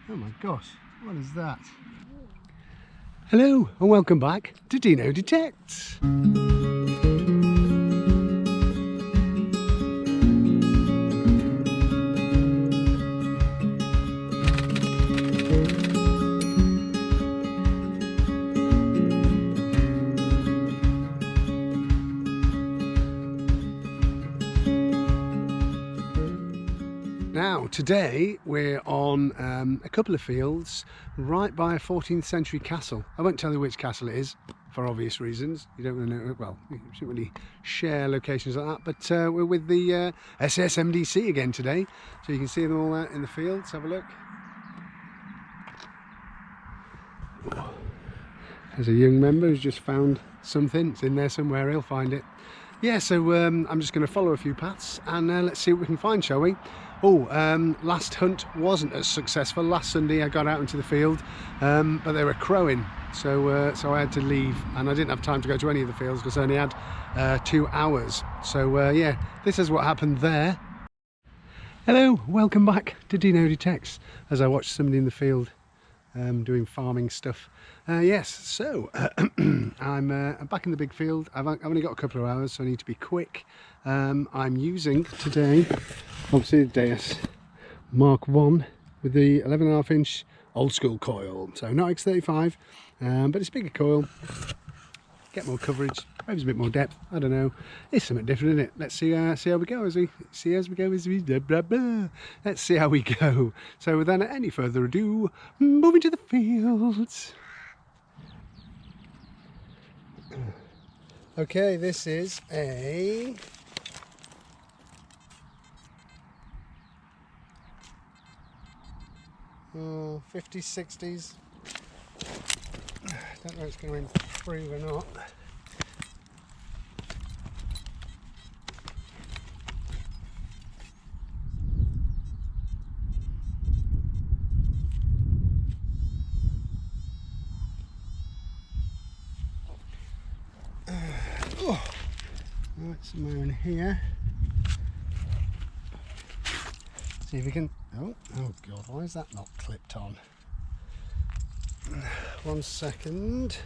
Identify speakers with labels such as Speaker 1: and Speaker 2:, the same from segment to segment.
Speaker 1: Oh my gosh, what is that? Hello and welcome back to Deano Detects. Now today we're on a couple of fields right by a 14th century castle. I won't tell you which castle it is for obvious reasons. You don't really know, well, you shouldn't really share locations like that, but we're with the SAS MDC again today, so you can see them all out in the fields. Have a look. There's a young member who's just found something. It's in there somewhere, he'll find it. Yeah, so I'm just going to follow a few paths and let's see what we can find, shall we? Oh, last hunt wasn't as successful. Last Sunday I got out into the field, but they were crowing, so I had to leave, and I didn't have time to go to any of the fields because I only had 2 hours. So yeah, this is what happened there. Hello, welcome back to Deano Detects, as I watched somebody in the field doing farming stuff. Yes, so I'm back in the big field. I've only got a couple of hours, so I need to be quick. I'm using today, obviously, the Deus Mk with the 11.5 inch old school coil. So not X35, but it's bigger coil. Get more coverage, maybe a bit more depth. I don't know. It's something different, isn't it? Let's see how we go. Let's see how we go. So without any further ado, moving to the fields. Okay, this is a 50s, 60s. Don't know if it's going through or not. Right, somewhere in here. See if we can. Oh God, why is that not clipped on? 1 second.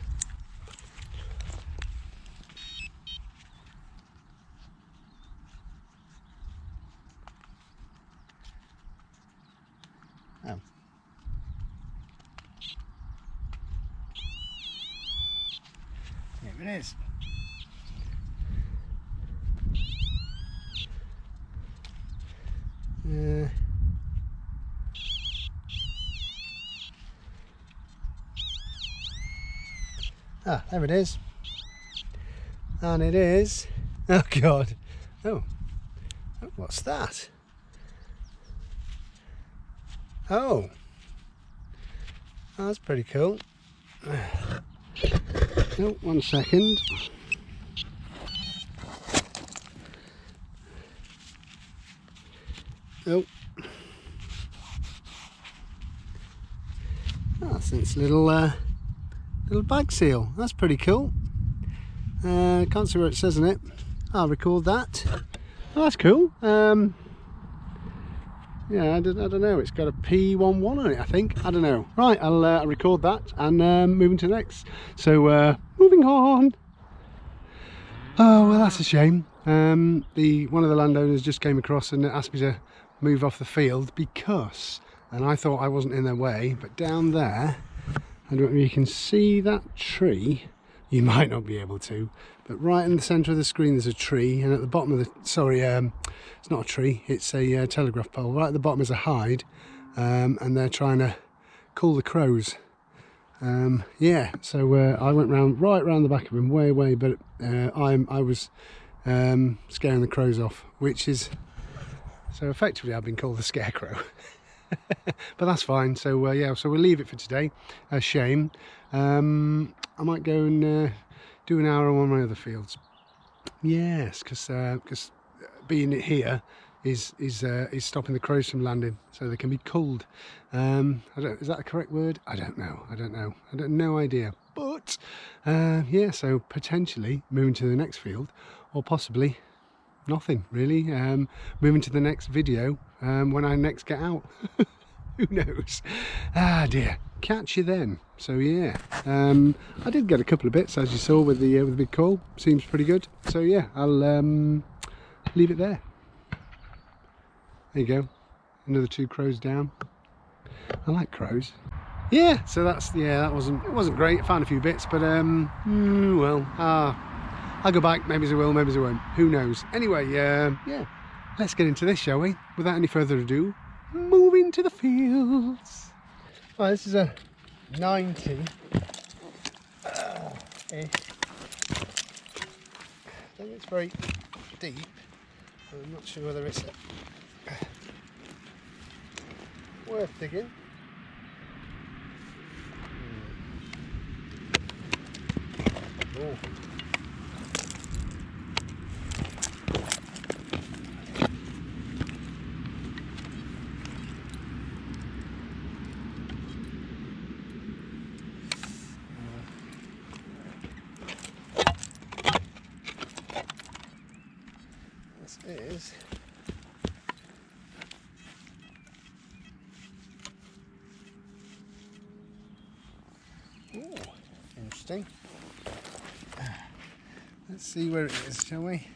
Speaker 1: Oh. Here it is. There it is. And it is, oh God, oh, what's that? Oh, that's pretty cool. Oh, 1 second. Oh, that's its little bag seal. That's pretty cool. Can't see where it says on it. I'll record that. Oh, that's cool. Yeah, I don't know. It's got a P11 on it, I think. I don't know. Right, I'll record that and moving to the next. So moving on. Oh well, that's a shame. One of the landowners just came across and asked me to move off the field because, and I thought I wasn't in their way, but down there, I don't know if you can see that tree. You might not be able to, but right in the centre of the screen there's a tree, and at the bottom of the, sorry, it's not a tree, it's a telegraph pole. Right at the bottom is a hide, and they're trying to call the crows. Yeah, so I went right round the back of him, way, but I was scaring the crows off, which is, so effectively I've been called the scarecrow. But that's fine. So yeah, so we'll leave it for today. A shame. I might go and do an hour on one of my other fields. Yes, because being here is stopping the crows from landing, so they can be culled. Is that the correct word? I don't know. I don't no idea. But yeah, so potentially moving to the next field, or possibly nothing really. Moving to the next video when I next get out. Who knows? Ah dear, catch you then. So yeah, I did get a couple of bits as you saw with the big coil. Seems pretty good. So yeah, I'll leave it there. There you go, another 2 crows down. I like crows. Yeah, so that's, yeah, it wasn't great. I found a few bits, but well, I'll go back. Maybe I will, maybe I won't. Who knows? Anyway, yeah, let's get into this, shall we? Without any further ado, moving to the fields. Right, this is a 90. I think it's very deep. I'm not sure whether it's worth digging. Oh. This is interesting. Let's see where it is, shall we?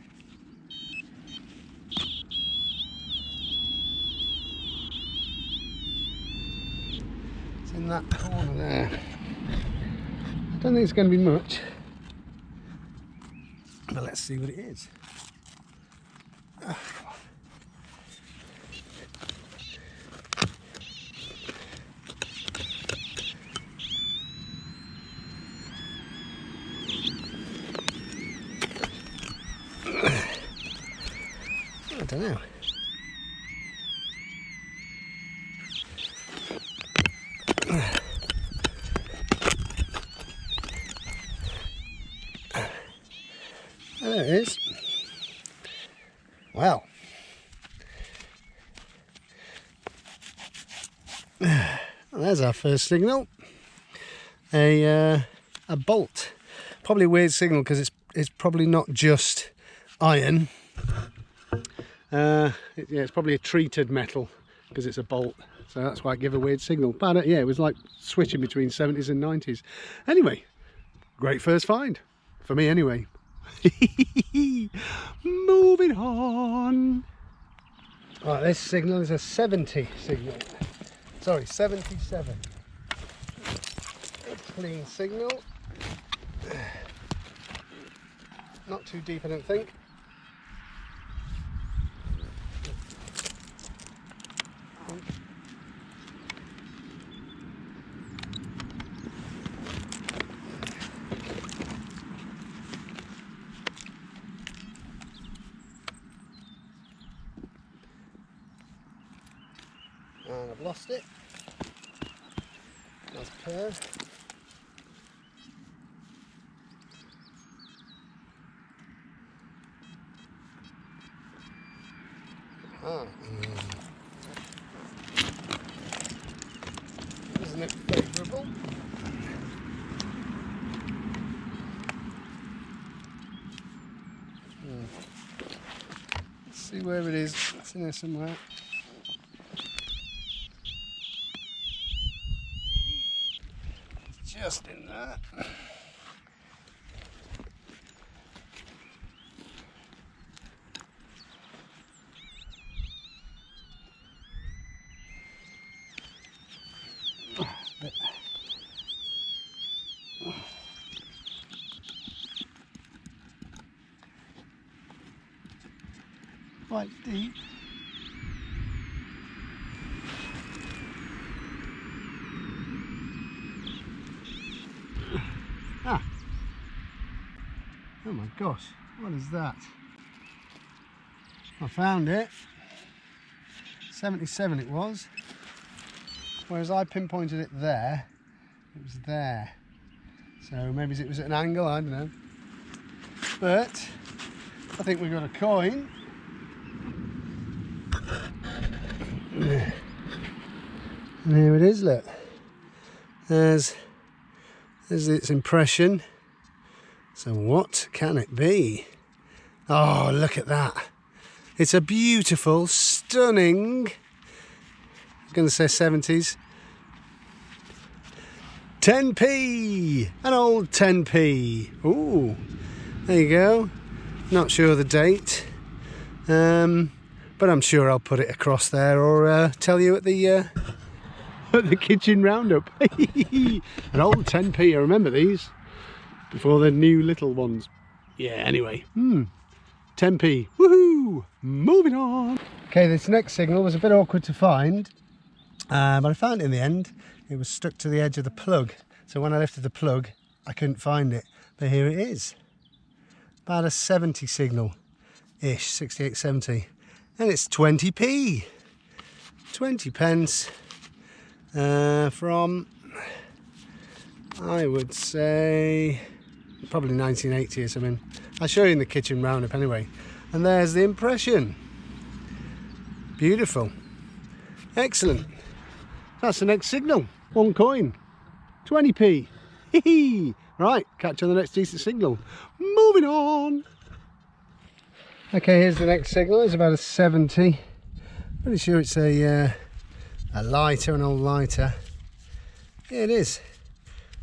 Speaker 1: It's in that corner there. I don't think it's going to be much, but let's see what it is. Oh, come on. I don't know. There it is. Well, there's our first signal. A bolt. Probably a weird signal because it's probably not just iron. Yeah, it's probably a treated metal because it's a bolt, so that's why it gave a weird signal. But yeah, it was like switching between 70s and 90s. Anyway, great first find for me anyway. Moving on. Right, this signal is a 70 signal. Sorry, 77. Clean signal. Not too deep, I don't think. And I've lost it. Nice pair. Isn't it favourable? Let's see where it is. It's in there somewhere. It's just in there. Quite deep. Ah! Oh my gosh, what is that? I found it. 77 it was. Whereas I pinpointed it there, it was there. So maybe it was at an angle, I don't know. But I think we got a coin. And here it is, look. There's its impression. So what can it be? Oh, look at that. It's a beautiful, stunning I'm going to say 70s. 10p! An old 10p. Ooh, there you go. Not sure the date. But I'm sure I'll put it across there or tell you at the at the kitchen roundup. An old 10p, I remember these before the new little ones. Yeah, anyway, 10p, woohoo! Moving on. Okay, this next signal was a bit awkward to find, but I found it in the end. It was stuck to the edge of the plug, so when I lifted the plug I couldn't find it, but here it is. About a 70 signal ish, 68, 70, and it's 20p, 20 pence from, I would say, probably 1980 or something. I'll show you in the kitchen roundup anyway. And there's the impression. Beautiful, excellent. That's the next signal. One coin, 20p. Right, catch you on the next decent signal. Moving on. Okay, here's the next signal. It's about a 70. Pretty sure it's a lighter, an old lighter. Yeah, it is.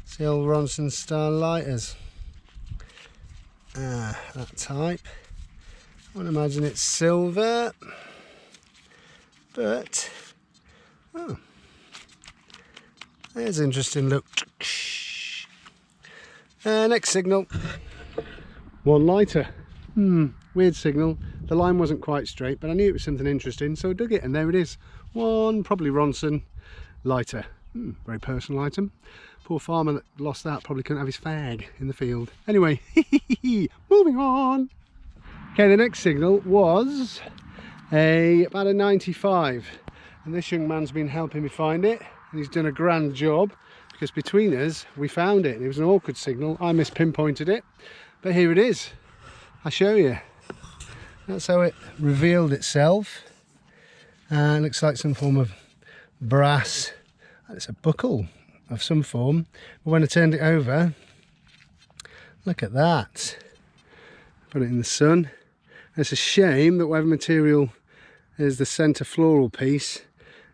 Speaker 1: It's the old Ronson style lighters. That type. I would imagine it's silver, but oh, there's an interesting look. Next signal. One lighter. Weird signal. The line wasn't quite straight, but I knew it was something interesting, so I dug it, and there it is. One, probably Ronson lighter. Very personal item. Poor farmer that lost that probably couldn't have his fag in the field. Anyway, moving on. Okay, the next signal was about a 95, and this young man's been helping me find it, and he's done a grand job, because between us we found it. It was an awkward signal. I mispinpointed it, but here it is. I'll show you. That's how it revealed itself. It looks like some form of brass. It's a buckle of some form, but when I turned it over, look at that. Put it in the sun. It's a shame that whatever material is the centre floral piece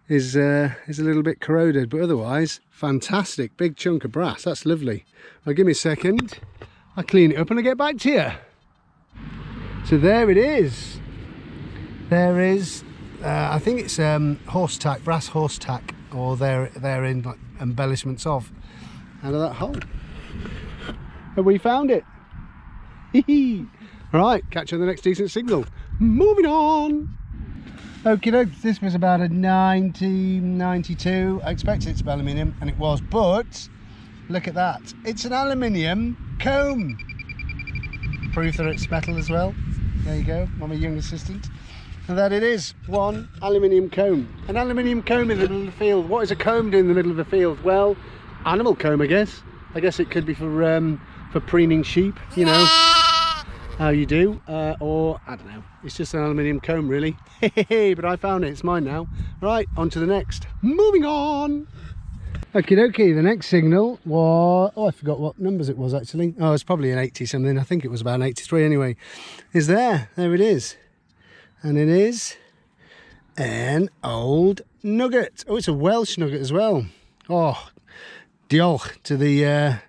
Speaker 1: is a little bit corroded, but otherwise fantastic. Big chunk of brass. That's lovely. Well, give me a second. I'll clean it up and I'll get back to you. So there it is. There is, I think it's horse tack, brass horse tack, or therein like embellishments of, out of that hole. And we found it. Right, catch you on the next decent signal. Moving on. Okie doke, this was about a 1992. I expected it to be aluminium, and it was, but look at that. It's an aluminium comb. Proof that it's metal as well. There you go, I'm a young assistant. And that it is, one aluminium comb. An aluminium comb in the middle of the field. What is a comb doing in the middle of the field? Well, animal comb, I guess. I guess it could be for preening sheep, you know, how you do. Or, I don't know, it's just an aluminium comb really. But I found it, it's mine now. Right, on to the next. Moving on. Okie dokie, the next signal was, oh, I forgot what numbers it was actually. Oh, it's probably an 80 something. I think it was about an 83 anyway. Is there it is. And it is an old nugget. Oh, it's a Welsh nugget as well. Oh, diolch to the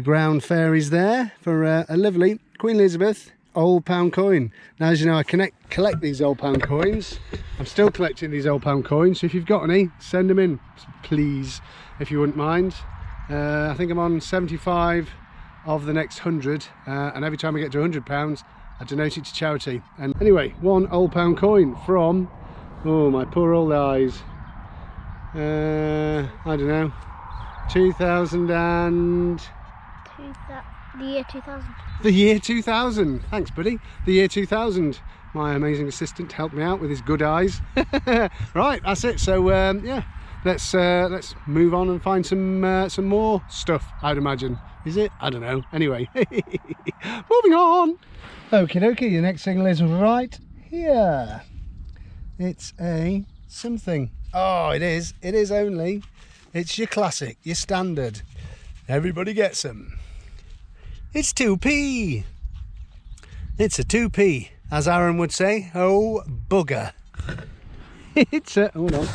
Speaker 1: ground fairies there for a lovely Queen Elizabeth old pound coin. Now, as you know, I collect these old pound coins. I'm still collecting these old pound coins, so if you've got any, send them in, please, if you wouldn't mind. I think I'm on 75 of the next 100, and every time I get to £100, I donate it to charity. And anyway, one old pound coin from, oh, my poor old eyes, I don't know, 2000 and...
Speaker 2: The year 2000.
Speaker 1: The year 2000. Thanks, buddy. The year 2000. My amazing assistant helped me out with his good eyes. Right, that's it. So yeah, let's move on and find some more stuff, I'd imagine. Is it? I don't know. Anyway, moving on. Okie dokie, the next signal is right here. It's a something. Oh, it is. It is only. It's your classic, your standard. Everybody gets them. It's 2p. It's a 2p, as Aaron would say. Oh, bugger. It's a, hold on.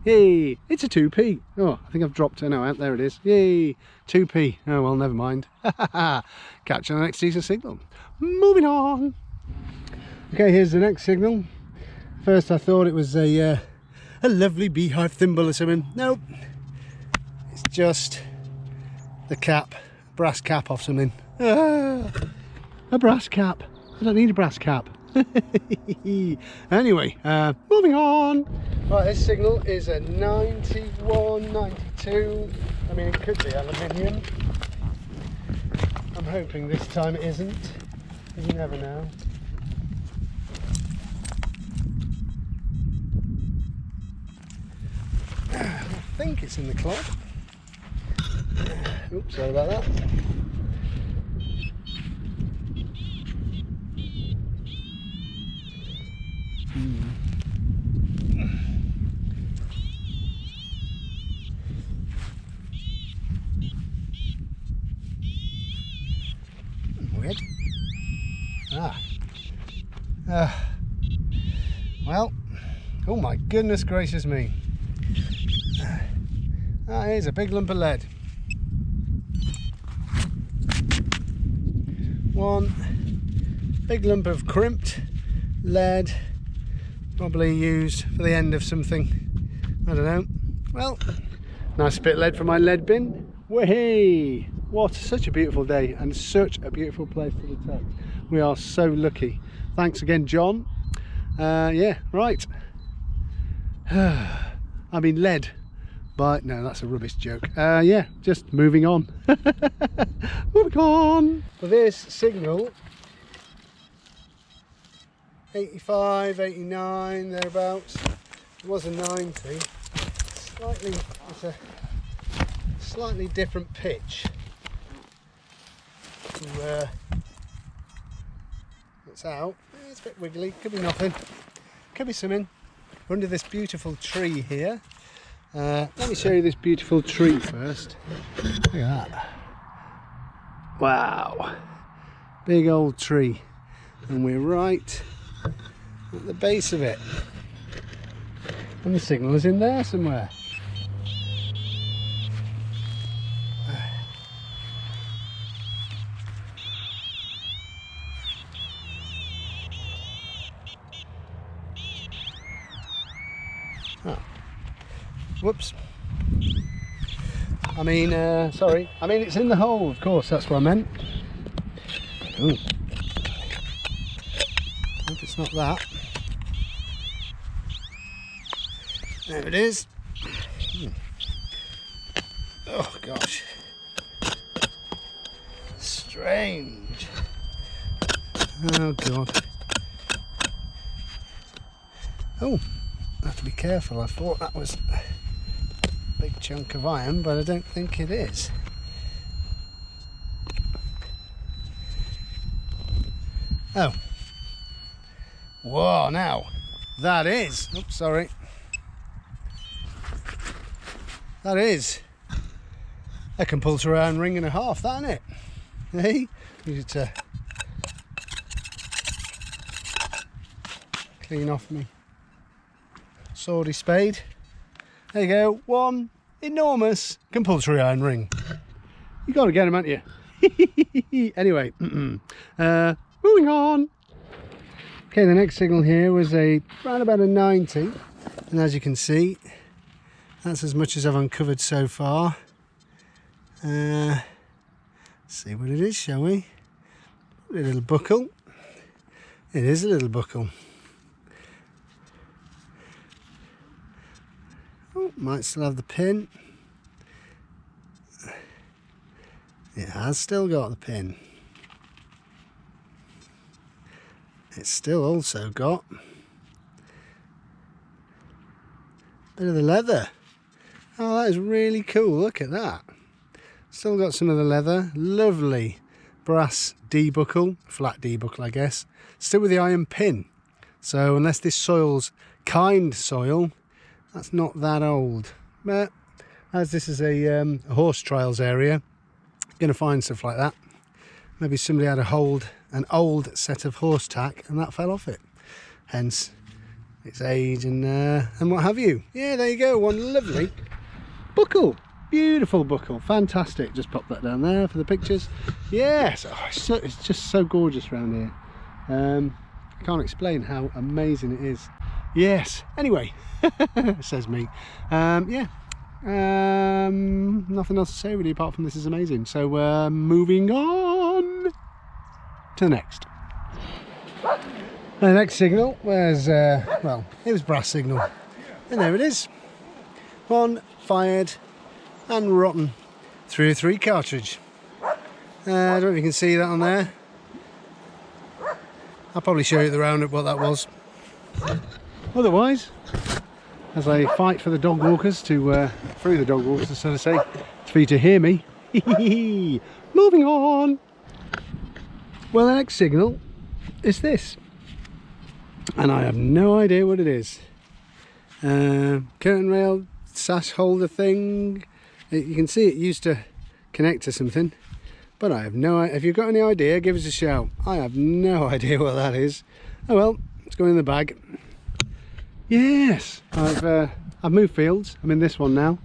Speaker 1: Yay! It's a 2p. Oh, I think I've dropped it. No, there it is. Yay! 2p. Oh well, never mind. Catch you on the next decent signal. Moving on. Okay, here's the next signal. First I thought it was a lovely beehive thimble or something. Nope. It's just the cap, brass cap off something. A brass cap. I don't need a brass cap. Anyway, moving on. Right, this signal is a 91, 92. I mean, it could be aluminium. I'm hoping this time it isn't. You never know. I think it's in the clock. Oops, sorry about that. Weird. Well, oh my goodness gracious me. That is a big lump of lead. One big lump of crimped lead, probably used for the end of something. I don't know. Well, nice bit of lead from my lead bin. Way! What such a beautiful day and such a beautiful place to detect. We are so lucky. Thanks again, John. Yeah, right. I mean lead. But no, that's a rubbish joke. Yeah, just moving on. Moving on. For this signal, 85, 89, thereabouts. It was a 90. It's a slightly different pitch to where it's out. It's a bit wiggly, could be nothing. Could be something. We're under this beautiful tree here. Let me show you this beautiful tree first. Look at that. Wow. Big old tree. And we're right at the base of it. And the signal is in there somewhere. Oh. Whoops. I mean, sorry. I mean, it's in the hole, of course. That's what I meant. Ooh. Hope it's not that. There it is. Oh, gosh. Strange. Oh, God. Oh, I have to be careful. I thought that was a big chunk of iron, but I don't think it is. Oh. Whoa, now. That is. Oops, sorry. That is a compulsory iron ring and a half, that, isn't it? Hey? Use it to clean off me swordy spade. There you go, one enormous compulsory iron ring. You got to get them, haven't you? Anyway, moving on. Okay, the next signal here was around about a 90, and as you can see, that's as much as I've uncovered so far. Let's see what it is, shall we? A little buckle. It is a little buckle. Oh, might still have the pin. It has still got the pin. It's still also got a bit of the leather. Oh, that is really cool. Look at that. Still got some of the leather. Lovely brass D-buckle, flat D-buckle, I guess. Still with the iron pin. So unless this soil's kind soil, that's not that old. But as this is a horse trials area, going to find stuff like that. Maybe somebody had an old set of horse tack and that fell off it. Hence, its age and what have you. Yeah, there you go, one lovely buckle. Beautiful buckle, fantastic. Just pop that down there for the pictures. Yes, it's just so gorgeous around here. I can't explain how amazing it is. Yes, anyway, says me. Yeah, nothing else to say really apart from this is amazing. So moving on to the next. The next signal was, well, it was brass signal. And there it is. One fired and rotten 303 cartridge. I don't know if you can see that on there. I'll probably show you the roundup what that was. Otherwise, as I fight for the dog walkers to, through the dog walkers, so to say, for you to hear me. Moving on. Well, the next signal is this. And I have no idea what it is. Curtain rail sash holder thing. You can see it used to connect to something, but I have no idea. If you've got any idea, give us a shout. I have no idea what that is. Oh well, it's going in the bag. Yes, I've moved fields. I'm in this one now.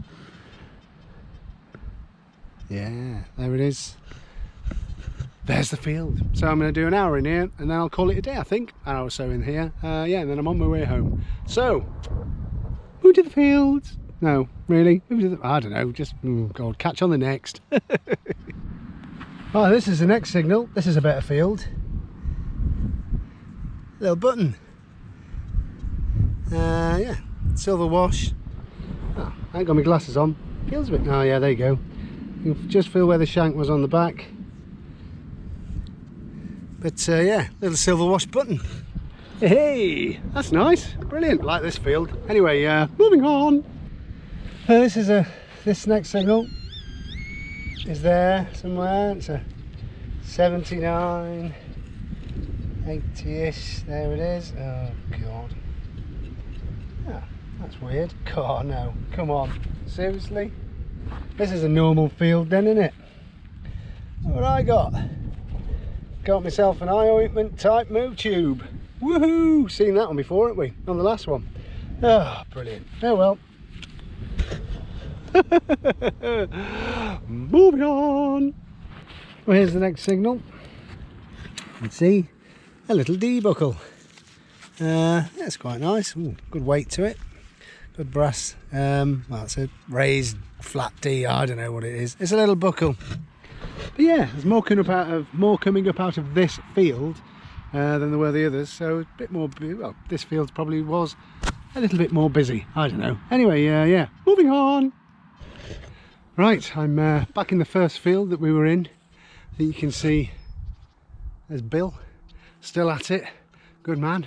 Speaker 1: Yeah, there it is. There's the field. So I'm going to do an hour in here and then I'll call it a day, I think. An hour or so in here. Yeah, and then I'm on my way home. So, move to the fields. No, really? I don't know, just, oh God, catch on the next. Oh, this is the next signal. This is a better field. Little button. Yeah, silver wash. Oh, I ain't got my glasses on. Feels a bit, oh yeah, there you go. You can just feel where the shank was on the back. But yeah, little silver wash button. Hey, that's nice. Brilliant, like this field. Anyway, moving on. This next signal is there somewhere. It's a 79, 80-ish. There it is. Oh God. Oh, that's weird. God, no. Come on. Seriously? This is a normal field then, isn't it? What I got? Got myself an eye ointment type move tube. Woohoo! Seen that one before, haven't we? On the last one. Oh, brilliant. Oh well. Moving on. Well, here's the next signal. Let's see, a little D buckle. That's quite nice. Ooh, good weight to it. Good brass. Well, it's a raised flat D. I don't know what it is. It's a little buckle. But yeah, there's more coming up out of this field than there were the others. So a bit more. Well, this field probably was a little bit more busy. I don't know. Anyway, yeah. Moving on. Right, I'm back in the first field that we were in. I think you can see there's Bill, still at it, good man.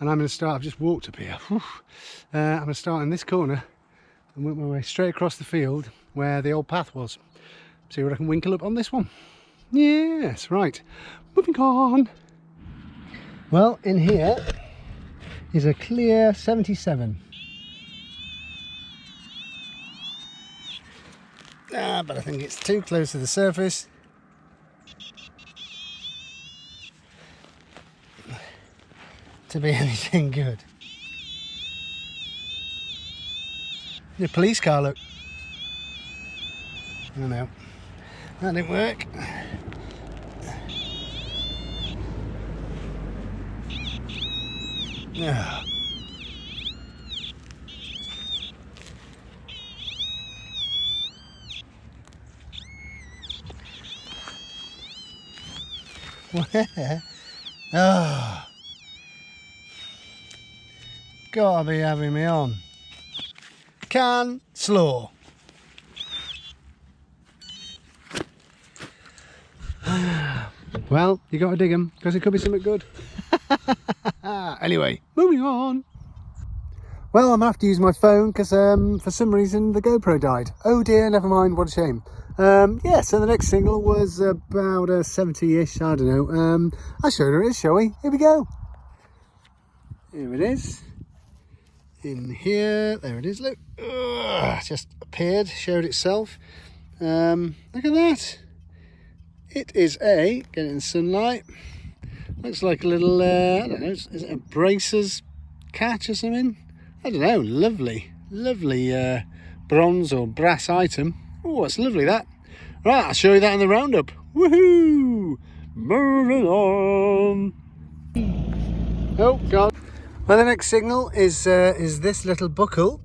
Speaker 1: And I'm going to start, I've just walked up here. I'm going to start in this corner and work my way straight across the field where the old path was. See what I can winkle up on this one. Yes, right, moving on. Well, in here is a clear 77. But I think it's too close to the surface. To be anything good. The police car, look. Oh no, that didn't work. Oh. Where? Oh, gotta be having me on. Can slaw. Well, you gotta dig them because it could be something good. Anyway, moving on. Well, I'm gonna have to use my phone because for some reason the GoPro died. Oh dear, never mind, what a shame. Yeah, so the next single was about a 70-ish, I don't know. I'll show you where it is, shall we? Here we go. Here it is. In here, there it is, look. Ugh, just appeared, showed itself. Look at that. It is a, get it in sunlight. Looks like a little, I don't know, is it a braces catch or something. I don't know. Lovely bronze or brass item. Oh, it's lovely that. Right, I'll show you that in the roundup. Woohoo! Moving on. Oh God. Well, the next signal is this little buckle.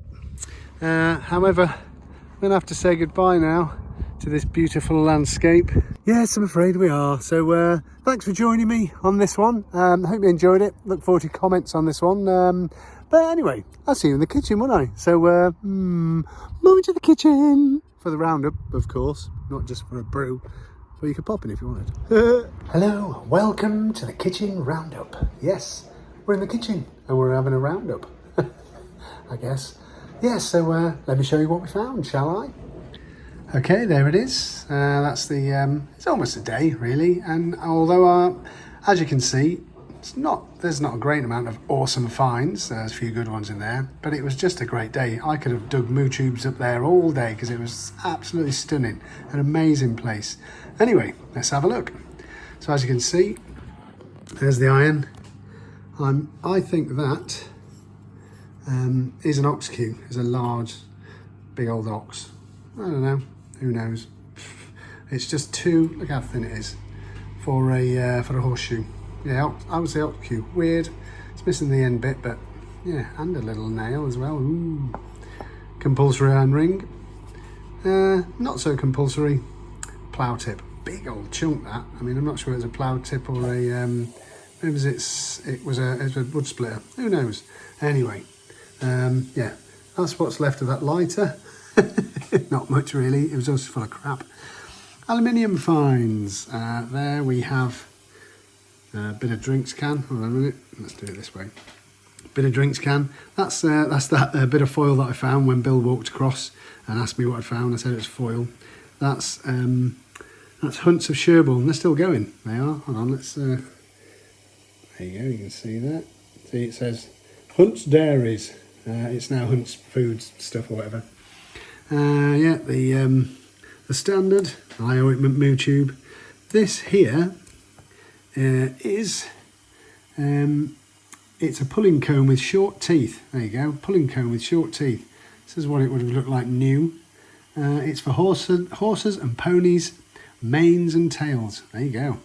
Speaker 1: However, I'm gonna have to say goodbye now to this beautiful landscape. Yes, I'm afraid we are. So thanks for joining me on this one. Hope you enjoyed it. Look forward to your comments on this one. But anyway, I'll see you in the kitchen, won't I? So moving to the kitchen for the roundup, of course, not just for a brew. But you could pop in if you wanted. Hello, welcome to the kitchen roundup. Yes, we're in the kitchen and we're having a roundup, I guess. Yes, so let me show you what we found, shall I? Okay, there it is. That's the, it's almost a day really. And although, as you can see, there's not a great amount of awesome finds. There's a few good ones in there, but it was just a great day. I could have dug moo tubes up there all day because it was absolutely stunning, an amazing place. Anyway, let's have a look. So as you can see, there's the iron. I think that is an ox cue, is a large, big old ox. I don't know, who knows? It's just look how thin it is for a horseshoe. Yeah, I would say ox cue. Weird. It's missing the end bit, but yeah, and a little nail as well. Ooh. Compulsory iron ring. Not so compulsory. Plough tip. Big old chunk that. I mean, I'm not sure it's a plough tip or a maybe it was a wood splitter. Who knows? Anyway, yeah, that's what's left of that lighter. Not much really. It was just full of crap. Aluminium finds. There we have. Bit of drinks can. Hold on a minute. Let's do it this way. Bit of drinks can. That's that bit of foil that I found when Bill walked across and asked me what I found. I said it was foil. That's Hunts of Sherborne. They're still going. They are. Hold on. Let's. There you go. You can see that. See, it says Hunts Dairies. It's now Hunts Foods stuff or whatever. Yeah, the standard eye ointment moo tube. This here. It's a pulling comb with short teeth. There you go, pulling comb with short teeth. This is what it would have looked like new. It's for horses and ponies, manes and tails. There you go.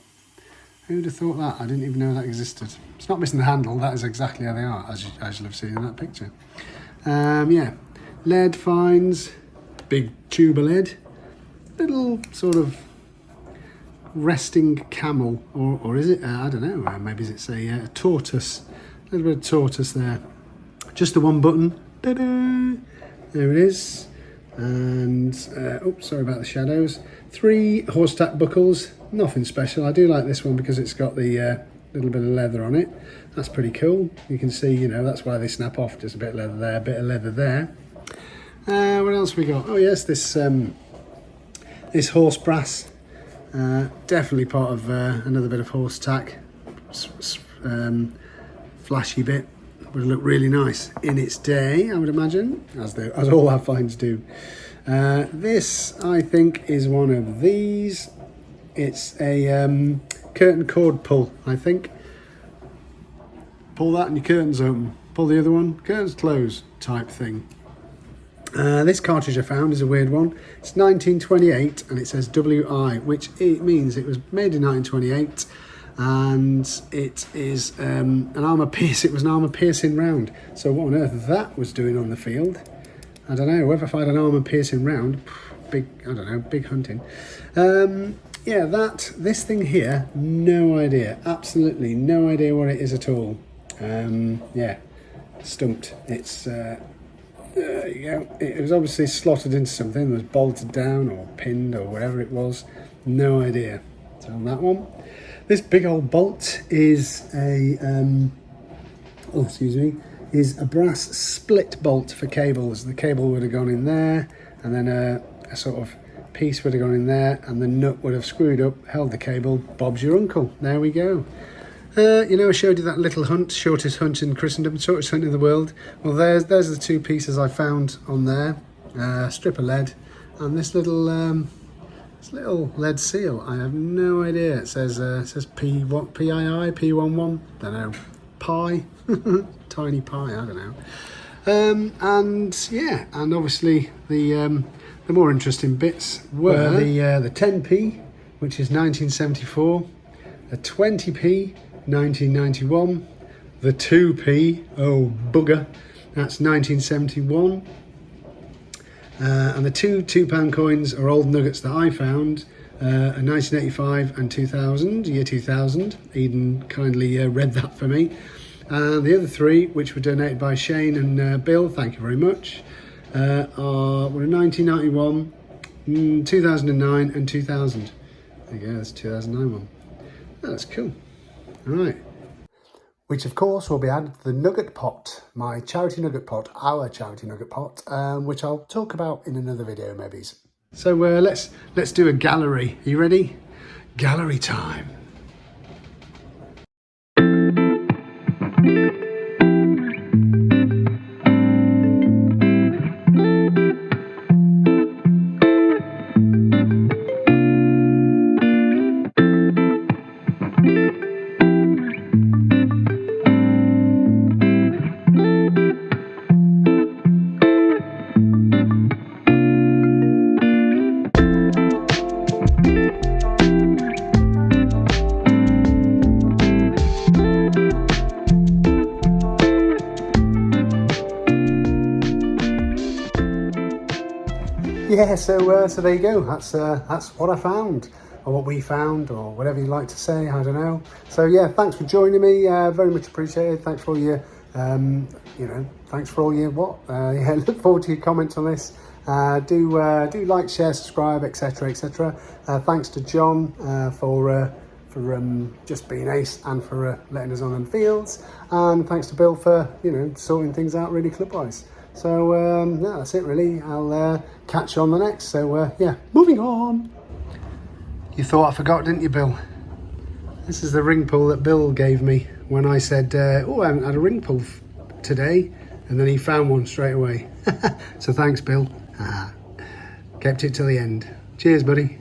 Speaker 1: Who'd have thought that? I didn't even know that existed. It's not missing the handle. That is exactly how they are, as you'll have seen in that picture. Yeah, lead finds, big tube of lead, little sort of resting camel, or is it? I don't know. Maybe it's a tortoise. A little bit of tortoise there. Just the one button. Ta-da! There it is. And sorry about the shadows. 3 horse tack buckles. Nothing special. I do like this one because it's got the little bit of leather on it. That's pretty cool. You can see, you know, that's why they snap off. Just a bit of leather there, a bit of leather there. What else we got? Oh yes, this horse brass. Definitely part of another bit of horse tack, flashy bit. Would look really nice in its day, I would imagine, as all our finds do. This, I think, is one of these. It's a curtain cord pull, I think. Pull that and your curtains open. Pull the other one, curtains close type thing. This cartridge I found is a weird one. It's 1928 and it says WI, which it means it was made in 1928, and it is an armour pierce. It was an armour piercing round. So what on earth that was doing on the field? I don't know. Whoever fired an armour piercing round, big hunting. Yeah, this thing here, no idea. Absolutely no idea what it is at all. Yeah, stumped. It's. There you go. It was obviously slotted into something. It was bolted down or pinned or whatever it was. No idea. So on that one. This big old bolt is is a brass split bolt for cables. The cable would have gone in there, and then a sort of piece would have gone in there, and the nut would have screwed up, held the cable. Bob's your uncle. There we go. You know, I showed you that little hunt, shortest hunt in Christendom, shortest hunt in the world. Well, there's the 2 pieces I found on there. Strip of lead and this little lead seal. I have no idea. It says P11, don't know, pi. tiny pie, I don't know. And yeah, and obviously the more interesting bits were the 10p, which is 1974, the 20p, 1991, the 2p, oh bugger, that's 1971, and the two £2 coins are old nuggets that I found, 1985 and 2000, year 2000. Eden kindly read that for me. The other three, which were donated by Shane and Bill, thank you very much, were 1991, 2009 and 2000. There you go, that's 2009 one. Oh, that's cool. All right. Which of course will be added to the nugget pot, my charity nugget pot, our charity nugget pot, which I'll talk about in another video maybe. So let's do a gallery. Are you ready? Gallery time. Yeah, so there you go. That's what I found, or what we found, or whatever you like to say. I don't know. So yeah, thanks for joining me. Very much appreciated. Thanks for all your, thanks for all your what. Yeah, look forward to your comments on this. Do like, share, subscribe, etc., etc. Thanks to John for just being ace and for letting us on them fields, and thanks to Bill for sorting things out really club-wise. So yeah, that's it really. I'll catch you on the next. So yeah, moving on. You thought I forgot, didn't you, Bill? This is the ring pull that Bill gave me when I said, oh, I haven't had a ring pull today, and then he found one straight away. So thanks, Bill. Kept it till the end. Cheers, buddy.